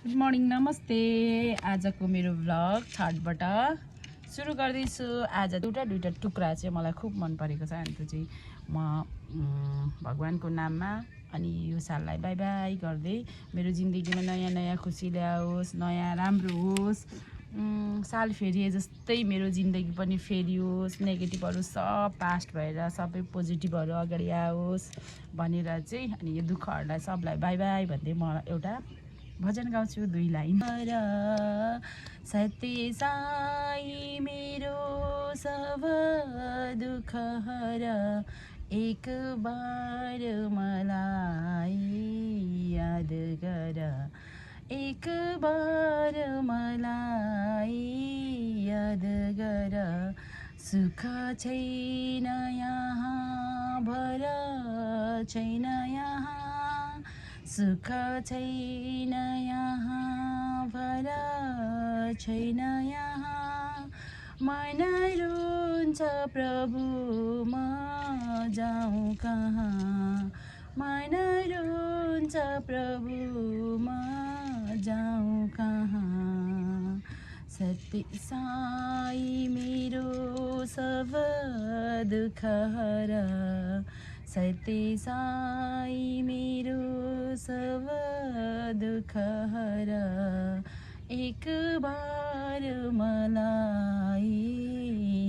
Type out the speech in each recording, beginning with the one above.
Good morning नमस्ते। आजको मेरो भ्लग थर्डबाट सुरु गर्दैछु। आज दुईटा टुक्रा चाहिँ मलाई खुब मन परेको छ। अनि त्यो चाहिँ म भगवानको नाममा अनि यो साललाई बाई बाई गर्दै मेरो जिन्दगीमा नयाँ नयाँ खुसी ल्याओस्, नयाँ राम्रो होस्। साल फेरिए जस्तै मेरो जिन्दगी पनि फेरियोस्, नेगेटिभहरू सब पास्ट भएर सबै पोजिटिभहरू अगाडि आओस् भनेर चाहिँ अनि यो दुःखहरूलाई सबलाई बाई बाई भन्दै म एउटा भजन गाउँछु 2 लाइन। सत्य साई मेरो सब दुःख हर, एक बार मलाई याद गर, एक बार मलाई याद गर। सुख छैन यहाँ भर छैन यहाँ, सुख छैन यहाँ भर छैन यहाँ। मन रुन्छ प्रभु म जाऊँ कहाँ, मन रुन्छ प्रभु म जाऊँ कहाँ। सत्य साई मेरो सब दुःख हर, सत्य साई मेरो सब दुःख हर, एक बार मलाई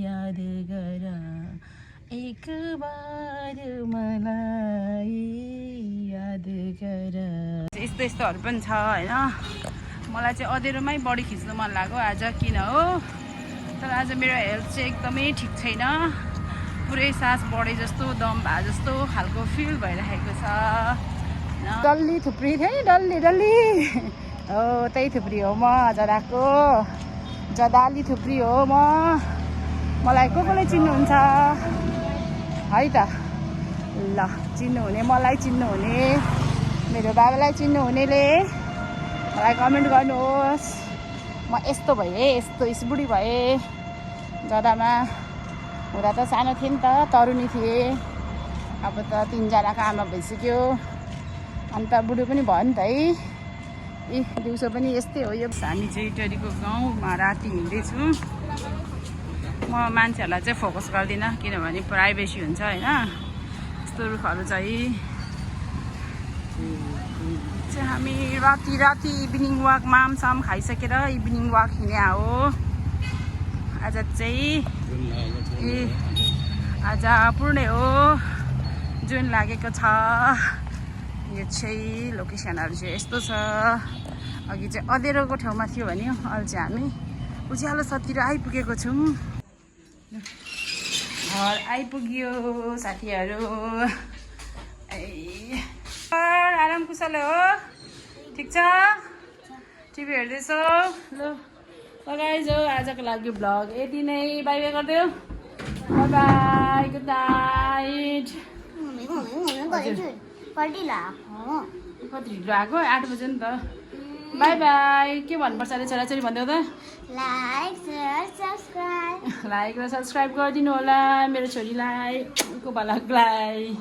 याद गर, एक बार मलाई याद गर। यस्तो यस्तोहरू पनि छ हैन। मलाई चाहिँ अँधेरोमै बढी खिच्नु मन लाग्यो आज, किन हो तर आज मेरो हेल्थ चाहिँ एकदमै ठिक छैन। पुरै सास बढे जस्तो, दम भए जस्तो खालको फिल भइरहेको छ। डल्ली थुप्री थियो नि, डल्ली डल्ली हो त्यही थुप्री हो म जदाको, जदाली थुप्री हो म। मलाई कसले चिन्नुहुन्छ है त? ल चिन्नुहुने, मलाई चिन्नुहुने, मेरो बाबालाई चिन्नुहुनेले मलाई कमेन्ट गर्नुहोस्। म यस्तो भएँ, यस्तो इसबुढी भएँ। जदामा हुँदा त सानो थिएँ नि त, तरुनी थिएँ। अब त 3 जनाको आमा भइसक्यो, अन्त बुढो पनि भयो नि त है। दिउँसो पनि यस्तै हो। यो हामी चाहिँ टरीको गाउँमा राति हिँड्दैछु। म मान्छेहरूलाई चाहिँ फोकस गर्दिनँ किनभने प्राइभेसी हुन्छ होइन। यस्तो रुखहरू चाहिँ हामी राति इभिनिङ वाक मामसाम खाइसकेर इभिनिङ वाक हिँडे हो। आज चाहिँ आज पूर्णे हो, जुन लागेको छ। यो चाहिँ लोकेसनहरू चाहिँ यस्तो छ। अघि चाहिँ अँधेरोको ठाउँमा थियो भने अहिले चाहिँ हामी उज्यालोतिर आइपुगेको छौँ। घर आइपुग्यो साथीहरू। आराम कुशल हो? ठिक छ? टिभी हेर्दैछौ? ल गाइज आजको लागि भ्लग यति नै। बाई बाई गरिदेऊ। By by, good night. कति ढिलो आएको? 8 बज्यो नि त। By by. के भन्नुपर्छ अरे छोराछोरी भनिदेऊ त। लाइक र सब्सक्राइब गरिदिनु होला मेरो छोरीलाई, को भलालाई।